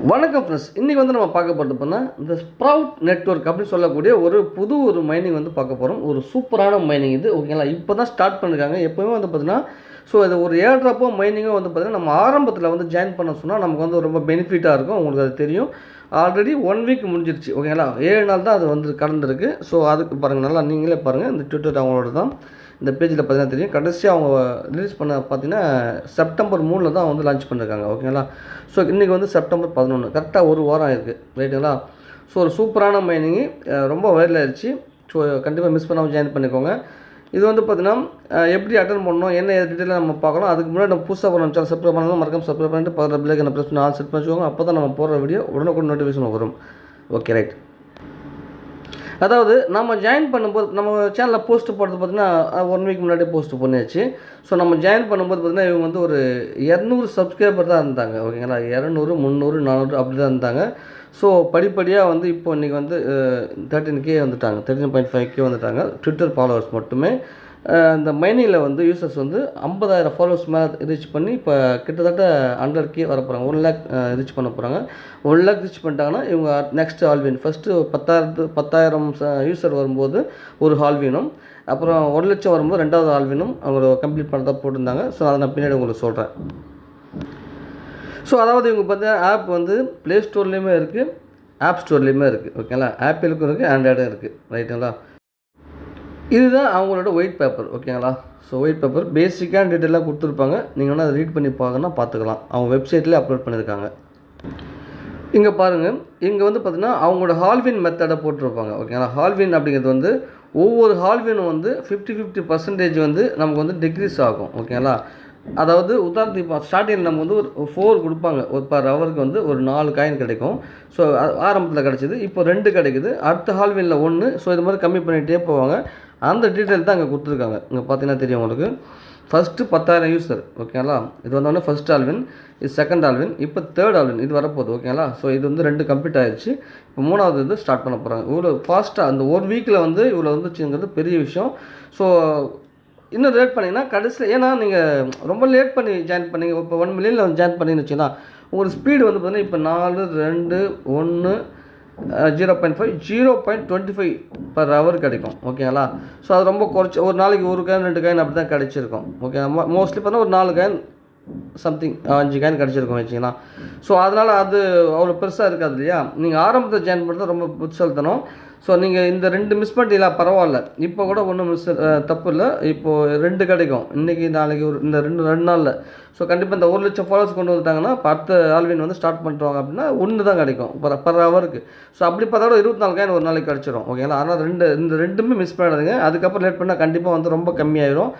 வணக்கம் ஃப்ரெண்ட்ஸ். இன்றைக்கி வந்து நம்ம பார்க்க போகிறது பண்ணால் இந்த ஸ்ப்ரவுட் நெட்வொர்க் அப்படின்னு சொல்லக்கூடிய ஒரு மைனிங் வந்து பார்க்க போகிறோம். ஒரு சூப்பரான மைனிங் இது, ஓகேங்களா. இப்போ தான் ஸ்டார்ட் பண்ணியிருக்காங்க. எப்போவுமே வந்து பார்த்திங்கன்னா இது ஒரு ஏர்ட்ராப்போ மைனிங்கும் வந்து பார்த்திங்கன்னா நம்ம ஆரம்பத்தில் வந்து ஜாயின் பண்ண சொன்னால் நமக்கு வந்து ரொம்ப பெனிஃபிட்டாக இருக்கும். உங்களுக்கு அது தெரியும். ஆல்ரெடி 1 வீக் முடிஞ்சிருச்சு, ஓகேங்களா. 7 நாள் தான் அது வந்து கடந்திருக்கு. அதுக்கு பாருங்கள், நல்லா நீங்களே பாருங்கள். இந்த ட்விட்டர் அவங்களோட தான் இந்த பேஜில் பார்த்தீங்கன்னா தெரியும். கடைசியாக அவங்க ரிலீஸ் பண்ண பார்த்தீங்கன்னா செப்டம்பர் 3 தான் வந்து லான்ச் பண்ணியிருக்காங்க, ஓகேங்களா. இன்றைக்கி வந்து செப்டம்பர் 11, கரெக்டாக ஒரு வாரம் ஆயிருக்கு, ரைட்டுங்களா. ஒரு சூப்பரான மைனிங்கு, ரொம்ப வைரல் ஆயிடுச்சு. கண்டிப்பாக மிஸ் பண்ணாமல் ஜாயின் பண்ணிக்கோங்க. இது வந்து பார்த்திங்கன்னா எப்படி அட்டன் பண்ணணும், என்ன டீட்டெயிலாக நம்ம பார்க்கலாம். அதுக்கு முன்னாடி நம்ம புதுசாக பண்ண சேனல் சப்ஸ்கிரைப் பண்ணணும், மறக்காம சப்ஸ்கிரைப் பண்ணிட்டு பக்கத்தில் பில்லைக்கு என்ன ப்ரெஸ் பண்ணி ஆல் செட் பண்ணிக்கோங்க. அப்போ தான் நம்ம போடுற வீடியோ உடனுக்குடன் நோட்டிஃபிகேஷன் வரும். Okay, right. அதாவது நம்ம ஜாயின் பண்ணும்போது நம்ம சேனலில் போஸ்ட் போடுறது பார்த்திங்கன்னா 1 வீக் முன்னாடி போஸ்ட் பண்ணியாச்சு. நம்ம ஜாயின் பண்ணும்போது பார்த்திங்கன்னா இவங்க வந்து ஒரு 200 சப்ஸ்கிரைபர் தான் இருந்தாங்க, ஓகேங்களா. 200, 300, 400 அப்படி தான் இருந்தாங்க. படிப்படியாக வந்து இப்போ இன்றைக்கி வந்து 13K வந்துட்டாங்க, 13.5K வந்துட்டாங்க ட்விட்டர் ஃபாலோவர்ஸ் மட்டுமே. இந்த மைனிங்கில் வந்து யூசர்ஸ் வந்து 50,000 ஃபாலோவர்ஸ் மேலே ரீச் பண்ணி இப்போ கிட்டத்தட்ட 100K வர போகிறாங்க. 1 லேக் ரீச் பண்ண போகிறாங்க. 1 லேக் ரீச் பண்ணிட்டாங்கன்னா இவங்க நெக்ஸ்ட் ஹால்வின் ஃபஸ்ட்டு 10,000 யூசர் வரும்போது ஒரு ஹால்வினும், அப்புறம் 1 லட்சம் வரும்போது 2வது ஹால்வினும் அவங்க கம்ப்ளீட் பண்ணதான் போட்டிருந்தாங்க. அதை நான் பின்னாடி உங்களுக்கு சொல்கிறேன். அதாவது இவங்க பார்த்தீங்கன்னா ஆப் வந்து ப்ளே ஸ்டோர்லேயுமே இருக்குது, ஆப் ஸ்டோர்லேயுமே இருக்குது, ஓகேங்களா. ஆப்பிளுக்கும் இருக்குது, ஆண்ட்ராய்டும் இருக்குது, ரைட்டுங்களா. இதுதான் அவங்களோட ஒயிட் பேப்பர், ஓகேங்களா. ஒயிட் பேப்பர் பேசிக்கான டீட்டெயிலாக கொடுத்துருப்பாங்க. நீங்கள் வேணால் அதை ரீட் பண்ணி பார்த்துக்கலாம். அவங்க வெப்சைட்லேயே அப்லோட் பண்ணியிருக்காங்க. இங்கே பாருங்கள், இங்கே வந்து பார்த்திங்கன்னா அவங்களோட ஹால்வின் மெத்தடை போட்டிருப்பாங்க, ஓகேங்களா. ஹால்வின் அப்படிங்கிறது வந்து ஒவ்வொரு ஹால்வினும் வந்து 50% வந்து நமக்கு வந்து டிக்ரீஸ் ஆகும், ஓகேங்களா. அதாவது உதாரணத்துக்கு இப்போ ஸ்டார்டிங்கில் நம்ம வந்து ஒரு 4 கொடுப்பாங்க, ஒரு பர் ஹவருக்கு வந்து ஒரு 4 காயின் கிடைக்கும். ஆரம்பத்தில் கிடச்சிது, இப்போ 2 கிடைக்குது, அடுத்த ஹால்வினில் 1. இது மாதிரி கம்மி பண்ணிகிட்டே போவாங்க. அந்த டீட்டெயில் தான் அங்கே கொடுத்துருக்காங்க. இங்கே பார்த்தீங்கன்னா தெரியும் உங்களுக்கு. ஃபஸ்ட்டு 10,000 யூசர், ஓகேங்களா. இது வந்தோடனே ஃபஸ்ட் ஆல்வின், இது செகண்ட் ஆல்வின், இப்போ தேர்ட் ஆல்வின் இது வரப்போகுது, ஓகேங்களா. இது வந்து 2 கம்ப்ளீட் ஆகிடுச்சு. இப்போ 3வது இது ஸ்டார்ட் பண்ண போகிறாங்க. இவ்வளோ ஃபாஸ்ட்டாக அந்த 1 வீக்கில் வந்து இவ்வளோ வந்துச்சுங்கிறது பெரிய விஷயம். இன்னும் லேட் பண்ணிங்கன்னா கடைசியில், ஏன்னா நீங்கள் ரொம்ப லேட் பண்ணி ஜாயின் பண்ணிங்க. இப்போ 1 மில்லியனில் ஜாயின் பண்ணின்னு வச்சுன்னா உங்களுக்கு ஸ்பீடு வந்து பார்த்தீங்கன்னா இப்போ 4, 2, 1, 0.5, 0.25 பர் ஹவர் கிடைக்கும், ஓகேங்களா. அது ரொம்ப குறைச்சி ஒரு நாளைக்கு 1 காயின் 2 காயின் அப்படி தான் கிடச்சிருக்கும், ஓகே. மோஸ்ட்லி பார்த்தா ஒரு 4 காயின் சம்திங் 5 காயின் கிடச்சிருக்கும் வச்சிங்கன்னா. அதனால் அது அவ்வளோ பெருசாக இருக்காது இல்லையா. நீங்கள் ஆரம்பத்தில் ஜாயின் பண்ணுறது ரொம்ப புத்திசாலித்தனம். நீங்கள் இந்த 2 மிஸ் பண்ணிட்டீங்களா, பரவாயில்ல. இப்போ கூட ஒன்றும் தப்பு இல்லை. இப்போது 2 கிடைக்கும் இன்றைக்கி நாளைக்கு, இந்த 2 நாளில். கண்டிப்பாக இந்த 1 லட்சம் ஃபாலோவர்ஸ் கொண்டு வந்துட்டாங்கன்னா 10 ஆல்வின் வந்து ஸ்டார்ட் பண்ணுறாங்க அப்படின்னா 1 தான் கிடைக்கும் பர் ஹவருக்கு. அப்படி பார்த்தா 24 காயின் ஒரு நாளைக்கு கிடச்சிரும், ஓகேங்களா. ஆனால் இந்த 2மே மிஸ் பண்ணிடுங்க. அதுக்கப்புறம் லேட் பண்ணால் கண்டிப்பாக வந்து ரொம்ப கம்மியாயிடும்.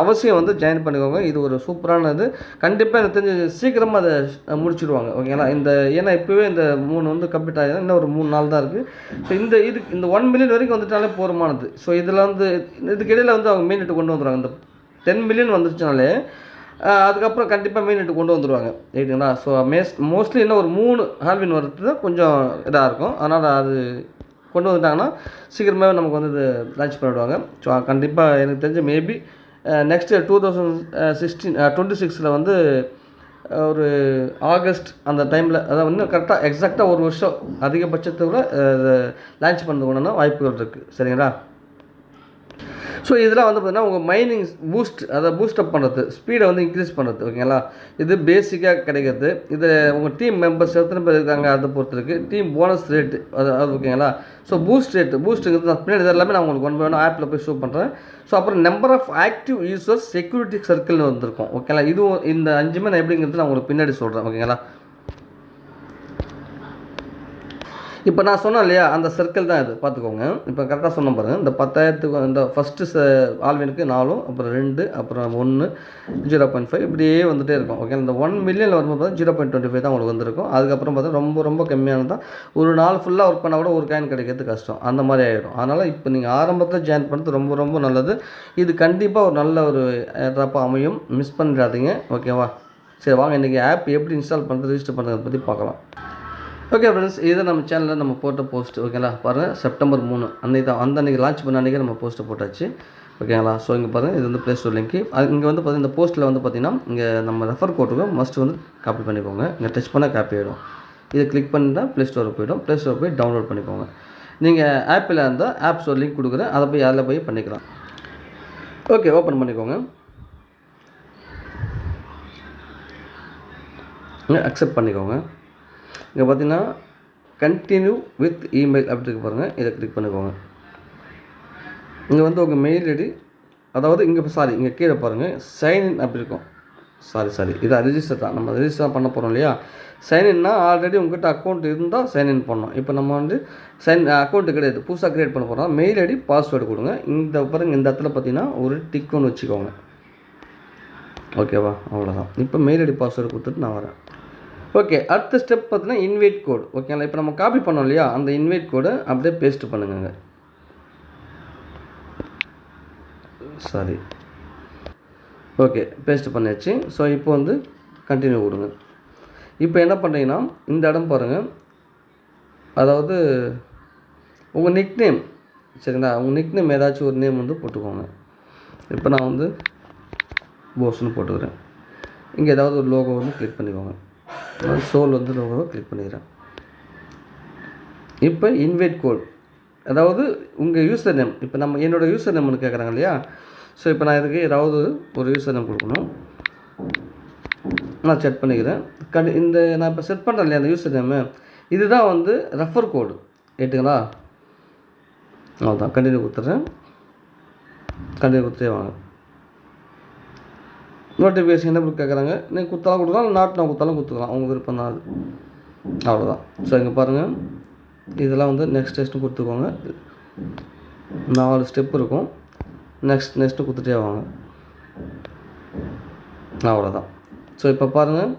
அவசியம் வந்து ஜாயின் பண்ணிக்கோங்க. இது ஒரு சூப்பரான இது. கண்டிப்பாக எனக்கு தெரிஞ்சு சீக்கிரமாக அதை முடிச்சுடுவாங்க, ஓகேங்களா. ஏன்னா இப்போவே இந்த 3 வந்து கம்ப்ளீட் ஆகிடும். இன்னும் ஒரு 3 நாள் தான் இருக்குது. இந்த 1 மில்லியன் வரைக்கும் வந்துட்டாலே போதுமானது. இதில் வந்து இதுக்கு இடையில் வந்து அவங்க மெயின் நெட்டு கொண்டு வந்துடுவாங்க. இந்த 10 மில்லியன் வந்துருச்சுனாலே அதுக்கப்புறம் கண்டிப்பாக மெயின் நெட்டு கொண்டு வந்துடுவாங்க, ரைட்டுங்களா. மோஸ்ட்லி இன்னும் ஒரு 3 ஹால்வின் வர்றது தான் கொஞ்சம் இதாக இருக்கும். அதனால் அது கொண்டு வந்துட்டாங்கன்னா சீக்கிரமாகவே நமக்கு வந்து இது லான்ச் பண்ணிவிடுவாங்க. கண்டிப்பாக எனக்கு தெரிஞ்ச மேபி நெக்ஸ்ட்டு 2026 வந்து ஒரு ஆகஸ்ட் அந்த டைமில், அதாவது இன்னும் கரெக்டாக எக்ஸாக்டாக 1 வருஷம் அதிகபட்சத்தை விட லான்ச் பண்ணது ஒன்றுனா வாய்ப்புகள் இருக்குது, சரிங்களா. இதெல்லாம் வந்து பார்த்திங்கன்னா உங்கள் மைனிங் பூஸ்டப் பண்ணுறது, ஸ்பீடை வந்து இன்க்ரீஸ் பண்ணுறது, ஓகேங்களா. இது பேசிக்காக கிடைக்கிறது. இது உங்கள் டீம் மெம்பர்ஸ் எத்தனை பேர் இருக்காங்க அதை பொறுத்து இருக்குது. டீம் போனஸ் ரேட்டு அது ஓகேங்களா. பூஸ்ட்டுங்கிறது நான் பின்னாடி எல்லாமே நான் உங்களுக்கு 1 by 1 ஆப்பில் போய் ஷோ பண்ணுறேன். அப்புறம் number of active users, security சர்க்கிள்னு வந்திருக்கும், ஓகேங்களா. இதுவும் இந்த 5மே நான் எப்படிங்கிறது நான் உங்களுக்கு பின்னாடி சொல்கிறேன், ஓகேங்களா. இப்போ நான் சொன்னேன் இல்லையா, அந்த சர்க்கிள் தான் இது, பார்த்துக்கோங்க. இப்போ கரெக்டாக சொன்ன பாருங்கள். இந்த 10,000க்கு இந்த ஃபஸ்ட்டு ஆல்வினுக்கு 4, அப்புறம் 2, அப்புறம் 1, 0.5 இப்படியே வந்துகிட்டே இருக்கும், ஓகே. இந்த 1 மில்லியனில் வரும்போது பார்த்தா 0.25 தான் உங்களுக்கு வந்திருக்கும். அதுக்கப்புறம் பார்த்தா ரொம்ப ரொம்ப கம்மியானது தான். ஒரு நாள் ஃபுல்லாக ஒர்க் பண்ணால் கூட ஒரு காயின் கிடைக்கிறது கஷ்டம், அந்த மாதிரி ஆகிடும். அதனால் இப்போ நீங்கள் ஆரம்பத்தில் ஜாயின் பண்ணுறது ரொம்ப ரொம்ப நல்லது. இது கண்டிப்பாக ஒரு நல்ல ஒரு ட்ராப்பாக அமையும், மிஸ் பண்ணிடாதீங்க, ஓகேவா. சரி, வாங்க இன்றைக்கி ஆப் எப்படி இன்ஸ்டால் பண்ணுறது, ரெஜிஸ்டர் பண்ணுறதை பற்றி பார்க்கலாம். ஓகே ஃப்ரெண்ட்ஸ், இதை நம்ம சேனலில் நம்ம போட்ட போஸ்ட், ஓகேங்களா. பாருங்கள், செப்டம்பர் 3 அன்றைக்கி லான்ச் பண்ண அன்றைக்கி நம்ம போஸ்ட்டை போட்டாச்சு, ஓகேங்களா. இங்கே பாருங்கள், இது வந்து ப்ளே ஸ்டோர் லிங்க். இங்கே வந்து பார்த்தீங்கன்னா இந்த போஸ்ட்டில் வந்து பார்த்திங்கன்னா இங்கே நம்ம ரெஃபர் கோட்டுக்கு மஸ்ட் வந்து காப்பி பண்ணிக்கோங்க. இங்கே டச் பண்ணால் காப்பி ஆகிடும். இதை கிளிக் பண்ணிட்டால் ப்ளே ஸ்டோருக்கு போய்டும். ப்ளே ஸ்டோர் போய் டவுன்லோட் பண்ணிக்கோங்க. நீங்கள் ஆப்பில் இருந்தால் ஆப் ஸ்டோர் லிங்க் கொடுக்குறேன், அதை போய் அதில் போய் பண்ணிக்கலாம். ஓகே, ஓப்பன் பண்ணிக்கோங்க. அக்செப்ட் பண்ணிக்கோங்க. இங்கே பார்த்தீங்கன்னா கண்டினியூ வித் இமெயில் அப்படி இருக்கு பாருங்கள், இதை கிளிக் பண்ணிக்கோங்க. இங்கே வந்து உங்கள் மெயில் ஐடி, அதாவது இங்கே கீழே பாருங்கள் சைன்இன் அப்படி இருக்கும். சாரி இதை ரிஜிஸ்டர் தான், நம்ம ரிஜிஸ்டர் பண்ண போகிறோம் இல்லையா. சைன்இன்னா ஆல்ரெடி உங்கள்கிட்ட அக்கௌண்ட் இருந்தால் சைன்இன் பண்ணோம். இப்போ நம்ம வந்து அக்கௌண்ட்டு கிடையாது, புதுசாக க்ரியேட் பண்ண போகிறோம். மெயில் ஐடி பாஸ்வேர்டு கொடுங்க. இந்த பாருங்கள், இந்த இடத்துல பார்த்தீங்கன்னா ஒரு டிக் ஒன்று வச்சுக்கோங்க. ஓகேவா, அவ்வளோதான். இப்போ மெயில் ஐடி பாஸ்வேர்டு கொடுத்துட்டு நான் வரேன். ஓகே, அடுத்த ஸ்டெப் பார்த்தீங்கன்னா இன்வைட் கோடு. ஓகேங்களா, இப்போ நம்ம காப்பி பண்ணோம் இல்லையா, அந்த இன்வைட் கோடை அப்படியே பேஸ்ட் பண்ணுங்க. சாரி, ஓகே, பேஸ்ட் பண்ணியாச்சு. ஸோ இப்போ வந்து கண்டினியூ கொடுங்க. இப்போ என்ன பண்ணுறீங்கன்னா இந்த இடம் பாருங்கள், அதாவது உங்கள் நிக்நேம், சரிங்களா, உங்கள் நிக்நேம் ஏதாச்சும் ஒரு நேம் வந்து போட்டுக்கோங்க. இப்போ நான் வந்து போஸ்ன்னு போட்டுக்கிறேன். இங்கே ஏதாவது ஒரு லோகோ வந்து கிளிக் பண்ணிக்கோங்க. சோல் வந்து லோகோவை கிளிக் பண்ணிக்கிறேன். இப்போ இன்வைட் கோட், அதாவது உங்கள் யூசர் நேம், இப்போ நம்ம என்னோடய யூசர் நேம் ஒன்று கேட்குறாங்க இல்லையா. ஸோ இப்போ நான் இதுக்கு ஏதாவது ஒரு யூசர் நேம் கொடுக்கணும், நான் செட் பண்ணிக்கிறேன். இந்த நான் இப்போ செட் பண்ணுறேன் இல்லையா அந்த யூசர் நேமு, இதுதான் வந்து ரெஃபர் கோடு. ஏட்டுங்களா, அவ்வளோதான். கண்டினியூ கொடுத்துட்றேன். கண்டினியூ கொடுத்தே வாங்க. நோட்டிஃபிகேஷன் என்ன கேட்குறாங்க, நீங்கள் கொடுத்தாலும் கொடுக்கலாம், நான் கொடுத்தாலும் கொடுத்துக்கலாம், அவங்க விருப்பம் தான் அது. அவ்வளோதான். ஸோ இங்கே பாருங்கள், இதெல்லாம் வந்து நெக்ஸ்ட்டு கொடுத்துக்கோங்க. 4 ஸ்டெப் இருக்கும். நெக்ஸ்ட்டு கொடுத்துட்டே வாங்க. அவ்வளோதான். ஸோ இப்போ பாருங்கள்,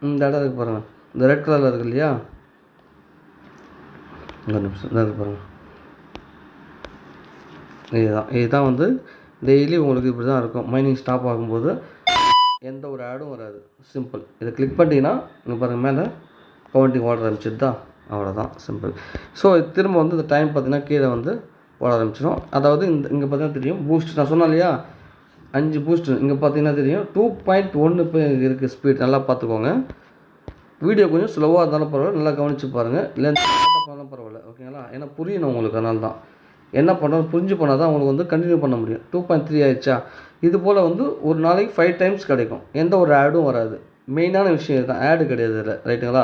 இந்த இடம் இருக்குது பாருங்கள், இந்த ரெட் கலரில் இருக்குது இல்லையா, ஒரு நிமிஷம் இருக்குது பாருங்கள். இதுதான் வந்து டெய்லி உங்களுக்கு இப்படி தான் இருக்கும். மைனிங் ஸ்டாப் ஆகும்போது எந்த ஒரு ஆடும் வராது. சிம்பிள். இதை கிளிக் பண்ணிட்டீங்கன்னா இங்கே பாருங்கள், மேலே கவுண்டிங் ஓட ஆரம்பிச்சிது தான். அவ்வளோதான், சிம்பிள். ஸோ திரும்ப வந்து இந்த டைம் பார்த்திங்கன்னா கீழே வந்து ஓட ஆரம்பிச்சிடும். அதாவது இங்கே பார்த்தீங்கன்னா தெரியும் பூஸ்ட், நான் சொன்னேன் இல்லையா 5 பூஸ்ட், இங்கே பார்த்தீங்கன்னா தெரியும் 2.1 இப்போ இருக்குது ஸ்பீட். நல்லா பார்த்துக்கோங்க. வீடியோ கொஞ்சம் ஸ்லோவாக இருந்தாலும் பரவாயில்ல, நல்லா கவனித்து பாருங்கள். இல்லை பண்ணாலும் பரவாயில்ல, ஓகேங்களா. ஏன்னா புரியணும் உங்களுக்கு, அதனால தான் என்ன பண்ணுறது புரிஞ்சு பண்ணால் தான் உங்களுக்கு வந்து கண்டினியூ பண்ண முடியும். 2.3 ஆயிடுச்சா, இது போல் வந்து ஒரு நாளைக்கு 5 டைம்ஸ் கிடைக்கும். எந்த ஒரு ஆடும் வராது. மெயினான விஷயம் இதுதான், ஆடு கிடையாது இல்லை, ரைட்டுங்களா.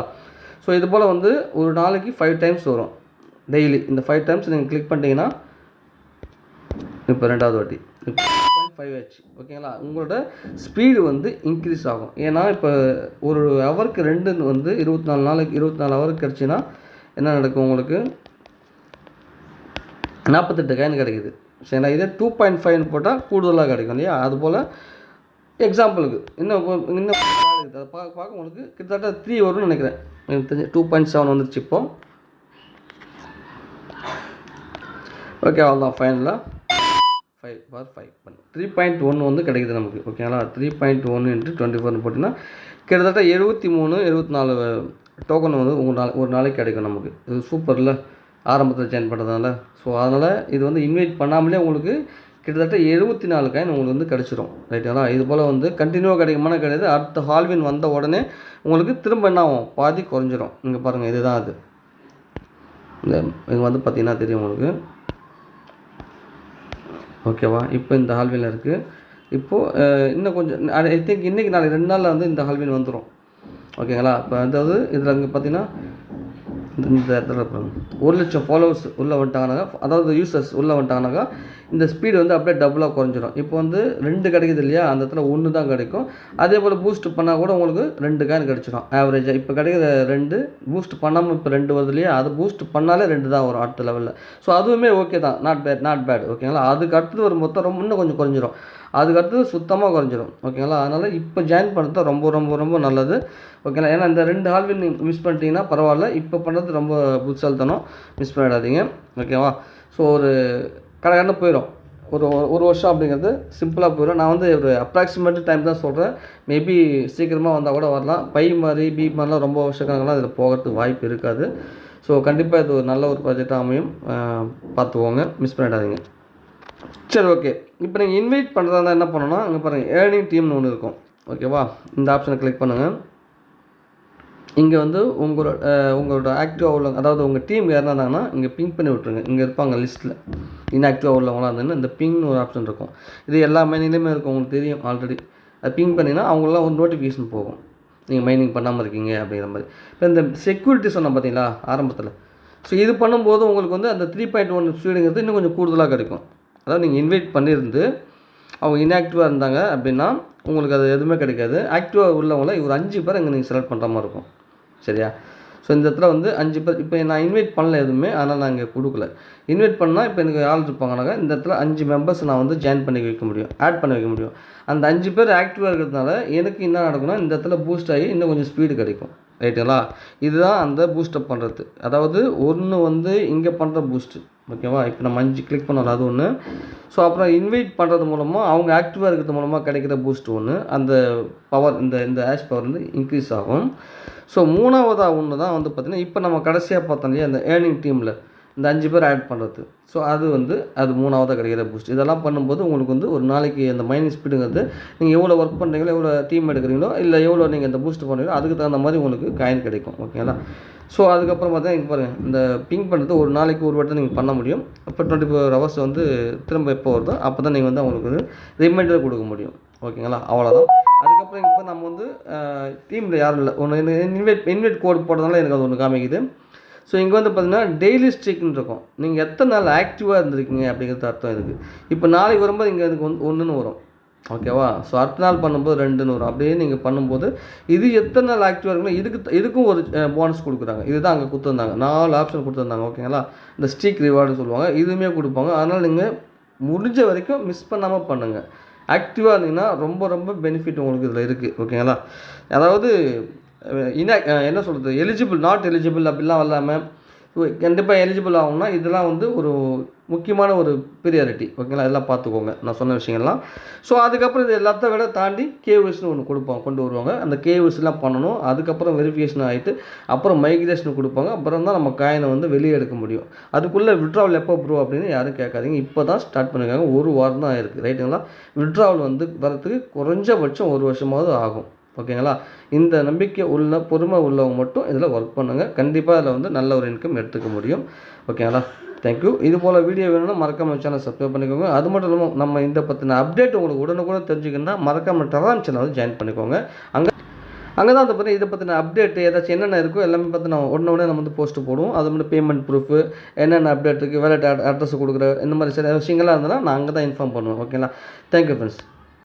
ஸோ இது போல் வந்து ஒரு நாளைக்கு 5 டைம்ஸ் வரும் டெய்லி. இந்த 5 டைம்ஸ் நீங்கள் கிளிக் பண்ணிட்டீங்கன்னா இப்போ 2வது வாட்டி இப்போ 2.5 ஆச்சு, ஓகேங்களா. உங்களோட ஸ்பீடு வந்து இன்க்ரீஸ் ஆகும். ஏன்னா இப்போ ஒரு ஹவருக்கு 2 வந்து 24 நாளைக்கு 24 ஹவருக்கு கிடச்சின்னா என்ன நடக்கும், உங்களுக்கு 48 காயின் கிடைக்குது. சரிங்களா. இதே 2.5 போட்டால் கூடுதலாக கிடைக்கும் இல்லையா. அதுபோல் எக்ஸாம்பிளுக்கு இன்னும் அதை பார்க்க உங்களுக்கு கிட்டத்தட்ட 3 வரும்னு நினைக்கிறேன். எனக்கு தெரிஞ்சு 2.7 வந்துருச்சு இப்போ. ஓகே, அவ்வளோதான். ஃபைனலாக 5/5 3.1 வந்து கிடைக்குது நமக்கு, ஓகேங்களா. 3.1 × 24 போட்டிங்கன்னா கிட்டத்தட்ட 73 74 டோக்கன் வந்து ஒரு நாளைக்கு கிடைக்கும் நமக்கு. இது சூப்பரில் ஆரம்பத்தில் ஜாயின் பண்ணுறதுனால. ஸோ அதனால் இது வந்து இன்வைட் பண்ணாமலே உங்களுக்கு கிட்டத்தட்ட 74 காயின் உங்களுக்கு வந்து கிடச்சிரும், ரைட்டுங்களா. இது போல் வந்து கண்டினியூவாக கிடைக்குமானா கிடையாது. அடுத்த ஹால்வின் வந்த உடனே உங்களுக்கு திரும்ப என்ன ஆகும், பாதி குறைஞ்சிரும். இங்கே பாருங்கள், இதுதான் அது. இங்கே வந்து பார்த்திங்கன்னா தெரியும் உங்களுக்கு, ஓகேவா. இப்போ இந்த ஹால்வின் இருக்குது. இப்போது இன்னும் கொஞ்சம் ஐ திங்க் இன்றைக்கி நாளைக்கு 2 நாளில் வந்து இந்த ஹால்வின் வந்துடும், ஓகேங்களா. இப்போ அதாவது இதில் இங்கே பார்த்தீங்கன்னா இந்த இடத்துல 1,00,000 ஃபாலோவர்ஸ் உள்ளே வந்துட்டாங்கனாக்கா, அதாவது யூசர்ஸ் உள்ளே வந்துட்டாங்கனாக்கா இந்த ஸ்பீடு வந்து அப்படியே டபுளாக குறைஞ்சிடும். இப்போ வந்து 2 கிடைக்குது இல்லையா, அந்த இடத்துல 1 தான் கிடைக்கும். அதே போல் பூஸ்ட் பண்ணால் கூட உங்களுக்கு 2 காயின் கிடச்சிடும் ஆவரேஜாக. இப்போ கிடைக்கிற 2 பூஸ்ட் பண்ணாமல் இப்போ 2 வருது இல்லையா, அது பூஸ்ட் பண்ணாலே 2 தான் வரும் அடுத்த லெவலில். ஸோ அதுவுமே ஓகே தான், நாட் பேட், ஓகேங்களா. அதுக்கு அடுத்தது ஒரு மொத்தம் இன்னும் கொஞ்சம் குறைஞ்சிரும், அதுக்கு அடுத்தது சுத்தமாக குறைஞ்சிரும், ஓகேங்களா. அதனால் இப்போ ஜாயின் பண்ணுறது ரொம்ப ரொம்ப ரொம்ப நல்லது, ஓகேங்களா. ஏன்னா இந்த 2 ஹால்வின் மிஸ் பண்ணிட்டீங்கன்னா பரவாயில்ல, இப்போ பண்ணுறது ரொம்ப புத்தால்தனம், மிஸ் பண்ணிடாதீங்க, ஓகேவா. ஸோ ஒரு கடை போயிடும். ஒரு வருஷம் அப்படிங்கிறது சிம்பிளாக போயிடும். நான் வந்து ஒரு அப்ராக்சிமேட் டைம் தான் சொல்கிறேன். மேபி சீக்கிரமாக வந்தால் கூட வரலாம். பை மாதிரி பி மாதிரிலாம் ரொம்ப வருஷக்கணக்கெல்லாம் இதில் போகிறதுக்கு வாய்ப்பு இருக்காது. ஸோ கண்டிப்பாக இது ஒரு நல்ல ஒரு ப்ராஜெக்டாக அமையும், பார்த்துக்கோங்க, மிஸ் பண்ணிடாதீங்க. சரி, ஓகே. இப்போ நீங்கள் இன்வைட் பண்ணுறதா இருந்தால் என்ன பண்ணணும்னா, அங்கே பாருங்கள் ஏர்னிங் டீம்னு ஒன்று இருக்கும், ஓகேவா. இந்த ஆப்ஷனை கிளிக் பண்ணுங்கள். இங்கே வந்து உங்களோட ஆக்டிவாக உள்ள, அதாவது உங்கள் டீம் யாருனா இருந்தாங்கன்னா இங்கே பிங்க் பண்ணி விட்ருங்க. இங்கே இருப்பாங்க லிஸ்ட்டில் இன்ஆக்டிவாக உள்ளவங்களாம் இருந்ததுன்னு இந்த பிங்னு ஒரு ஆப்ஷன் இருக்கும். இது எல்லா மைனிங்லேயுமே இருக்கும், உங்களுக்கு தெரியும் ஆல்ரெடி. அது பிங் பண்ணிங்கன்னா அவங்களாம் ஒரு நோட்டிஃபிகேஷன் போகும், நீங்கள் மைனிங் பண்ணாமல் இருக்கீங்க அப்படிங்கிற மாதிரி. இப்போ இந்த செக்யூரிட்டி சொன்னோம் பார்த்தீங்களா ஆரம்பத்தில். ஸோ இது பண்ணும்போது உங்களுக்கு வந்து அந்த 3.1 ஸ்பீடுங்கிறது இன்னும் கொஞ்சம் கூடுதலாக கிடைக்கும். அதாவது நீங்கள் இன்வைட் பண்ணியிருந்து அவங்க இன்ஆக்டிவாக இருந்தாங்க அப்படின்னா உங்களுக்கு அது எதுவுமே கிடைக்காது. ஆக்டிவாக உள்ளவங்கள ஒரு 5 பேர் இங்கே நீங்கள் செலக்ட் பண்ணுற மாதிரி இருக்கும். சரியா? ஸோ இந்த இடத்துல வந்து 5 பேர், இப்போ நான் இன்வைட் பண்ணல எதுவுமே, அதனால் நான் இங்கே கொடுக்கல. இன்வைட் பண்ணால் இப்போ எனக்கு ஆள் இருப்பாங்கனாக்கா இந்த இடத்துல 5 மெம்பர்ஸ் நான் வந்து ஜாயின் பண்ணி வைக்க முடியும், ஆட் பண்ணி வைக்க முடியும். அந்த 5 பேர் ஆக்டிவாக இருக்கிறதுனால எனக்கு என்ன நடக்கும்னா இந்த இடத்துல பூஸ்ட் ஆகி இன்னும் கொஞ்சம் ஸ்பீடு கிடைக்கும். ரைட்டுங்களா? இதுதான் அந்த பூஸ்டப் பண்ணுறது. அதாவது ஒன்று வந்து இங்கே பண்ணுற பூஸ்ட்டு, ஓகேவா? இப்போ நம்ம 5 கிளிக் பண்ணோம், அது ஒன்று. ஸோ அப்புறம் இன்வைட் பண்ணுறது மூலமாக அவங்க ஆக்டிவாக இருக்கிறது மூலமாக கிடைக்கிற பூஸ்ட் ஒன்று, அந்த பவர் இந்த ஆஷ் பவர் வந்து இன்க்ரீஸ் ஆகும். ஸோ மூணாவதாக ஒன்று தான் வந்து பார்த்திங்கன்னா இப்போ நம்ம கடைசியாக பார்த்தோம் இல்லையா அந்த ஏர்னிங் டீமில் இந்த 5 பேர் ஆட் பண்ணுறது. ஸோ அது மூணாவதாக கிடைக்கிற பூஸ்ட். இதெல்லாம் பண்ணும்போது உங்களுக்கு வந்து ஒரு நாளைக்கு அந்த மைனிங் ஸ்பீடுங்கிறது நீங்கள் எவ்வளோ ஒர்க் பண்ணுறீங்களோ, எவ்வளோ டீம் எடுக்கிறீங்களோ, இல்லை எவ்வளோ நீங்கள் இந்த பூஸ்ட் பண்ணுறீங்களோ அதுக்கு தகுந்த மாதிரி உங்களுக்கு காயின் கிடைக்கும். ஓகேங்களா? ஸோ அதுக்கப்புறம் பார்த்தீங்கன்னா இங்கே பாருங்கள், இந்த பிங் பண்ணுறது ஒரு நாளைக்கு ஒரு வாட்டி நீங்கள் பண்ண முடியும். இப்போ 24 ஹவர்ஸ் வந்து திரும்ப எப்போ வருதோ அப்போ தான் நீங்கள் வந்து அவங்களுக்கு வந்து ரிமைண்டர் கொடுக்க முடியும். ஓகேங்களா? அவ்வளோதான். அதுக்கப்புறம் இப்போ நம்ம வந்து டீமில் யாரும் இல்லை, ஒன்று இன்வைட் கோடு போடுறதுனால எனக்கு அது ஒன்று காமிக்குது. ஸோ இங்கே வந்து பார்த்திங்கன்னா டெய்லி ஸ்ட்ரீக்னு இருக்கும். நீங்கள் எத்தனை நாள் ஆக்டிவாக இருந்திருக்கீங்க அப்படிங்கிறது அர்த்தம் இருக்குது. இப்போ நாளைக்கு வரும்போது இங்கே எனக்கு 1ன்னு வரும், ஓகேவா? ஸோ அடுத்த நாள் பண்ணும்போது 2ன்னு வரும். அப்படியே நீங்கள் பண்ணும்போது இது எத்தனை நாள் ஆக்டிவாக இருக்குன்னா இதுக்கும் ஒரு போனஸ் கொடுக்குறாங்க. இதுதான் அங்கே கொடுத்துருந்தாங்க, 4 ஆப்ஷன் கொடுத்துருந்தாங்க. ஓகேங்களா? இந்த ஸ்ட்ரீக் ரிவார்டு சொல்லுவாங்க, இதுவுமே கொடுப்பாங்க. அதனால் நீங்கள் முடிஞ்ச வரைக்கும் மிஸ் பண்ணாமல் பண்ணுங்கள். ஆக்டிவாக இருந்தீங்கன்னா ரொம்ப ரொம்ப பெனிஃபிட் உங்களுக்கு இதில் இருக்குது. ஓகேங்களா? அதாவது என்ன சொல்கிறது, நாட் எலிஜிபிள் அப்படிலாம் இல்லாமல் கண்டிப்பாக எலிஜிபிள் ஆகும்னா இதெல்லாம் வந்து ஒரு முக்கியமான ஒரு ப்ரியாரிட்டி. ஓகேங்களா? இதெல்லாம் பார்த்துக்கோங்க நான் சொன்ன விஷயங்கள்லாம். ஸோ அதுக்கப்புறம் இது எல்லாத்த விட தாண்டி கேஒய்சின்னு ஒன்று கொண்டு வருவாங்க. அந்த கேஒய்சிலாம் பண்ணணும். அதுக்கப்புறம் வெரிஃபிகேஷன் ஆகிட்டு அப்புறம் மைக்ரேஷன் கொடுப்பாங்க. அப்புறம் தான் நம்ம காயினை வந்து வெளியே எடுக்க முடியும். அதுக்குள்ளே விட்ராவல் எப்போ ப்ரூவ் அப்படின்னு யாரும் கேட்காதீங்க. இப்போ தான் ஸ்டார்ட் பண்ணியிருக்காங்க, 1 வாரம் தான் இருக்குது. ரைட்டுங்களா? விட்ராவல் வந்து வரத்துக்கு குறைஞ்சபட்சம் 1 வருஷமாவது ஆகும். ஓகேங்களா? இந்த நம்பிக்கை பொறுமை உள்ளவங்க மட்டும் இதில் ஒர்க் பண்ணுங்கள். கண்டிப்பாக இதில் வந்து நல்ல ஒரு இன்கம் எடுத்துக்க முடியும். ஓகேங்களா? தேங்க்யூ. இது போல் வீடியோ வேணும்னா மறக்காமல் சேனல் சப்ஸ்கிரைப் பண்ணிக்கோங்க. அது மட்டும் இல்லாமல் நம்ம இந்த பற்றின அப்டேட் உங்களுக்கு உடனுக்குடன் தெரிஞ்சுக்கணுன்னா மறக்காமல் டெலகிராம் சேனல் வந்து ஜாயின் பண்ணிக்கோங்க. அங்கே தான் வந்து பார்த்தீங்கன்னா இதை பற்றின அப்டேட் ஏதாச்சும் என்னென்ன இருக்கோ எல்லாமே பார்த்து நான் உடனே நம்ம வந்து போஸ்ட்டு போடுவோம். அது மட்டும் பேமெண்ட் ப்ரூஃபு, என்னென்ன அப்டேட் இருக்குது, வேலட் அட்ரஸ் கொடுக்குற இந்த மாதிரி சில விஷயங்கள்லாம் இருந்ததுன்னா நான் அங்கே தான் இன்ஃபார்ம் பண்ணுவேன். ஓகேங்களா? Thank you friends.